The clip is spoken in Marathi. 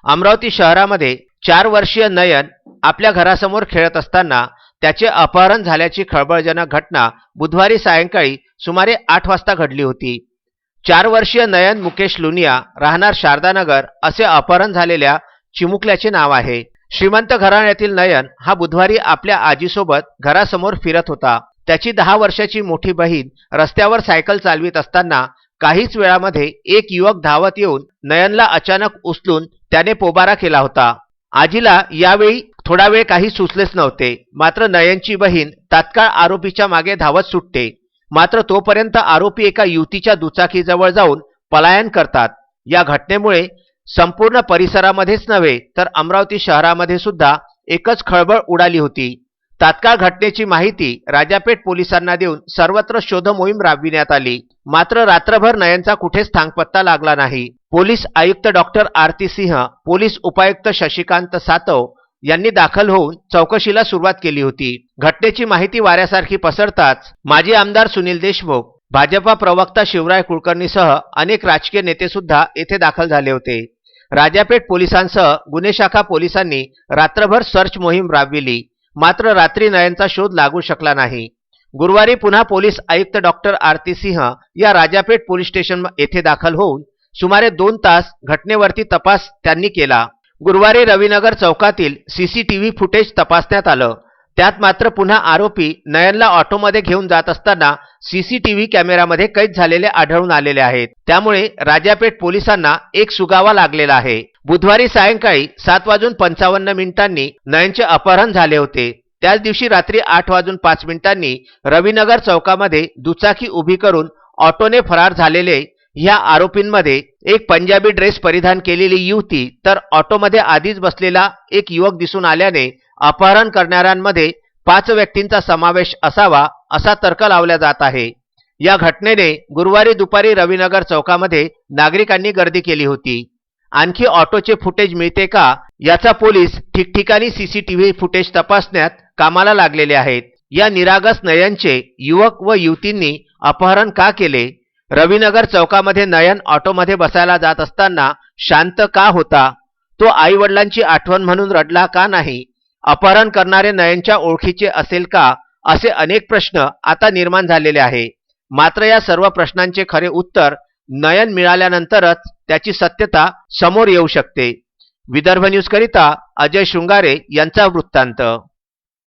अमरावती शहरामध्ये 4 वर्षीय नयन आपल्या घरासमोर खेळत असताना त्याचे अपहरण झाल्याची खळबळजनक घटना बुधवारी सायंकाळी सुमारे 8 वाजता घडली होती। 4 वर्षीय नयन मुकेश लुनिया राहणार शारदानगर असे अपहरण झालेल्या चिमुकल्याचे नाव आहे। श्रीमंत घराण्यातील नयन हा बुधवारी आपल्या आजीसोबत घरासमोर फिरत होता। त्याची 10 वर्षाची मोठी बहीण रस्त्यावर सायकल चालवित असताना काहीच वेळामध्ये एक युवक धावत येऊन नयनला अचानक उचलून त्याने पोबारा केला होता। आजीला यावेळी थोडा वेळ काही सुचलेच नव्हते। मात्र नयनची बहीण तात्काळ आरोपीच्या मागे धावत सुटते। मात्र तोपर्यंत आरोपी एका युवतीच्या दुचाकीजवळ जाऊन पलायन करतात। या घटनेमुळे संपूर्ण परिसरामध्येच नव्हे तर अमरावती शहरामध्ये सुद्धा एकच खळबळ उडाली होती। तात्काळ घटनेची माहिती राजापेठ पोलिसांना देऊन सर्वत्र शोध मोहीम राबविण्यात आली। मात्र रात्रभर नयनचा कुठेच थांगपत्ता लागला नाही। पोलीस आयुक्त डॉक्टर आरती सिंह, पोलीस उपायुक्त शशिकांत सातव यांनी दाखल होऊन चौकशीला सुरुवात केली होती। घटनेची माहिती वाऱ्यासारखी पसरताच माजी आमदार सुनील देशमुख, भाजपा प्रवक्ता शिवराय कुलकर्णीसह अनेक राजकीय नेते सुद्धा येथे दाखल झाले होते। राजापेठ पोलिसांसह गुन्हे शाखा पोलिसांनी रात्रभर सर्च मोहीम राबविली। मात्र रात्री नयनचा शोध लागू शकला नाही। गुरुवारी पुन्हा पोलीस आयुक्त डॉक्टर आरती सिंह या राजापेठ पोलीस स्टेशन येथे दाखल होऊन सुमारे 2 तास घटनेवरती तपास त्यांनी केला। गुरुवारी रविनगर चौकातील सीसीटीव्ही फुटेज तपासण्यात आलं। त्यात मात्र पुन्हा आरोपी नयनला ऑटोमध्ये घेऊन जात असताना सीसीटीव्ही कॅमेऱ्यामध्ये कैद झालेले आढळून आलेले आहेत। त्यामुळे राजापेठ पोलिसांना एक सुगावा लागलेला आहे। बुधवारी सायंकाळी 7:55 नयनचे अपहरण झाले होते। त्याच दिवशी रात्री 8:05 रविनगर चौकामध्ये दुचाकी उभी करून ऑटोने फरार झालेले ह्या आरोपींमध्ये एक पंजाबी ड्रेस परिधान केलेली युवती तर ऑटोमध्ये आधीच बसलेला एक युवक दिसून आल्याने अपहरण करणाऱ्यांमध्ये 5 व्यक्तींचा समावेश असावा असा तर्क लावला जात आहे। या घटनेने गुरुवारी दुपारी रविनगर चौकामध्ये नागरिकांनी गर्दी केली होती। आणखी ऑटोचे फुटेज मिळते का याचा पोलीस ठिकठिकाणी सीसीटीव्ही फुटेज तपासण्यात कामाला लागलेले आहेत। या निरागस नयनचे युवक व युवतींनी अपहरण का केले? रविनगर चौकामध्ये नयन ऑटोमध्ये बसायला जात असताना शांत का होता? तो आई वडिलांची आठवण म्हणून रडला का नाही? अपहरण करणारे नयनच्या ओळखीचे असेल का? असे अनेक प्रश्न आता निर्माण झालेले आहे। मात्र या सर्व प्रश्नांचे खरे उत्तर नयन मिळाल्यानंतरच त्याची सत्यता समोर येऊ शकते। विदर्भ न्यूज करिता अजय शृंगारे यांचा वृत्तांत।